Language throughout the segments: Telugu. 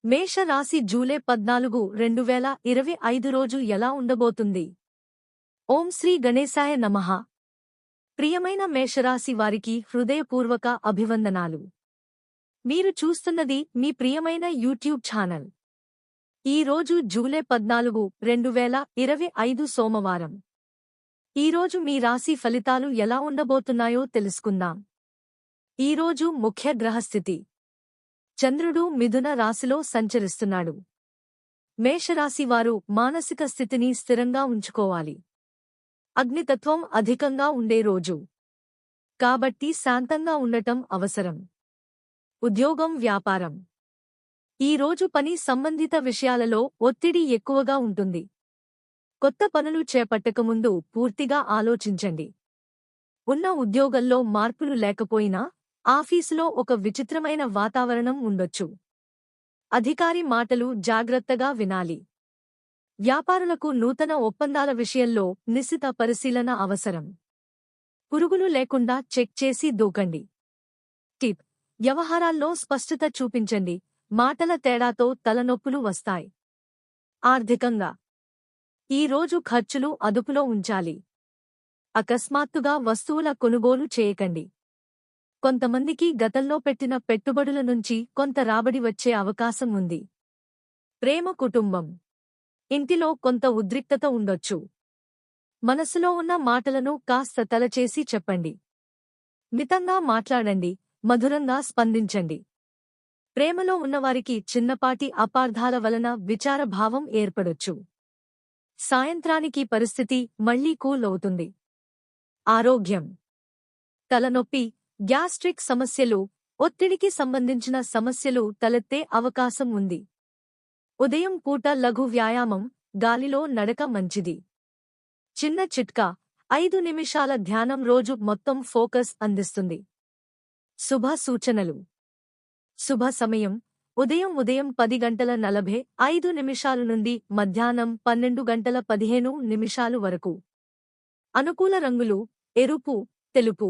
మేష రాశి జూలై 14, 2025 రోజు ఎలా ఉండబోతుంది? ఓం శ్రీ గణేశాయ నమః. ప్రియమైన మేషరాశి వారికి హృదయపూర్వక అభివందనాలు. మీరు చూస్తున్నది మీ ప్రియమైన యూట్యూబ్ ఛానల్. ఈ రోజు జూలై 14, 2025 సోమవారం. ఈరోజు మీ రాశి ఫలితాలు ఎలా ఉండబోతున్నాయో తెలుసుకుందాం. ఈరోజు ముఖ్య గ్రహస్థితి. చంద్రుడు మిథున రాశిలో సంచరిస్తున్నాడు. మేషరాశివారు మానసిక స్థితిని స్థిరంగా ఉంచుకోవాలి. అగ్నితత్వం అధికంగా ఉండే రోజు కాబట్టి శాంతంగా ఉండటం అవసరం. ఉద్యోగం, వ్యాపారం. ఈ రోజు పని సంబంధిత విషయాలలో ఒత్తిడి ఎక్కువగా ఉంటుంది. కొత్త పనులు చేపట్టకముందు పూర్తిగా ఆలోచించండి. ఉన్న ఉద్యోగంలో మార్పులు లేకపోయినా ఆఫీసులో ఒక విచిత్రమైన వాతావరణం ఉండొచ్చు. అధికారి మాటలు జాగ్రత్తగా వినాలి. వ్యాపారులకు నూతన ఒప్పందాల విషయంలో నిశిత పరిశీలన అవసరం. పురుగులు లేకుండా చెక్ చేసి దూకండి. టిప్: వ్యవహారాల్లో స్పష్టత చూపించండి. మాటల తేడాతో తలనొప్పులు వస్తాయి. ఆర్థికంగా ఈ రోజు ఖర్చులు అదుపులో ఉంచాలి. అకస్మాత్తుగా వస్తువుల కొనుగోలు చేయకండి. కొంతమందికి గతంలో పెట్టిన పెట్టుబడుల నుంచి కొంత రాబడి వచ్చే అవకాశం ఉంది. ప్రేమ, కుటుంబం. ఇంటిలో కొంత ఉద్రిక్తత ఉండొచ్చు. మనసులో ఉన్న మాటలను కాస్త తలచేసి చెప్పండి. మితంగా మాట్లాడండి, మధురంగా స్పందించండి. ప్రేమలో ఉన్నవారికి చిన్నపాటి అపార్థాల వలన విచారభావం ఏర్పడొచ్చు. సాయంత్రానికి పరిస్థితి మళ్లీ కూల్ అవుతుంది. ఆరోగ్యం. తలనొప్పి, గ్యాస్ట్రిక్ సమస్యలు, ఒత్తిడికి సంబంధించిన సమస్యలు తలెత్తే అవకాశం ఉంది. ఉదయం పూట లఘు వ్యాయామం, గాలిలో నడక మంచిది. చిన్న చిట్కా: 5 నిమిషాల ధ్యానం రోజు మొత్తం ఫోకస్ అందిస్తుంది. శుభ సూచనలు. శుభ సమయం: ఉదయం 10:45 నుండి మధ్యాహ్నం 12:15 వరకు. అనుకూల రంగులు: ఎరుపు, తెలుపు.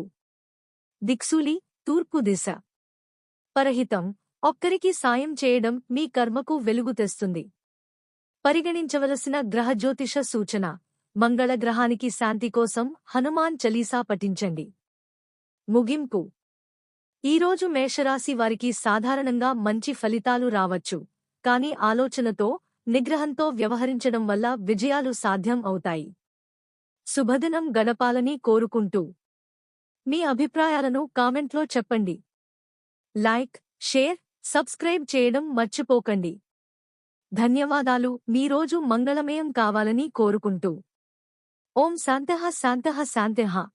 దిక్సూలి: తూర్పు దిశ. పరహితం: ఒక్కరికి సాయం చేయడం మీ కర్మకు వెలుగు తెస్తుంది. పరిగణించవలసిన గ్రహజ్యోతిష సూచన: మంగళ గ్రహానికి శాంతి కోసం హనుమాన్ చలీసా పఠించండి. ముగింపు: ఈరోజు మేషరాశి వారికి సాధారణంగా మంచి ఫలితాలు రావచ్చు, కానీ ఆలోచనతో, నిగ్రహంతో వ్యవహరించడం వల్ల విజయాలు సాధ్యం అవుతాయి. శుభదినం గడపాలని కోరుకుంటూ మీ అభిప్రాయాలను కామెంట్లో చెప్పండి. లైక్, షేర్, సబ్స్క్రైబ్ చేయడం మర్చిపోకండి. ధన్యవాదాలు. మీ రోజు మంగళమయం కావాలని కోరుకుంటూ ఓం శాంతః శాంతః శాంతః.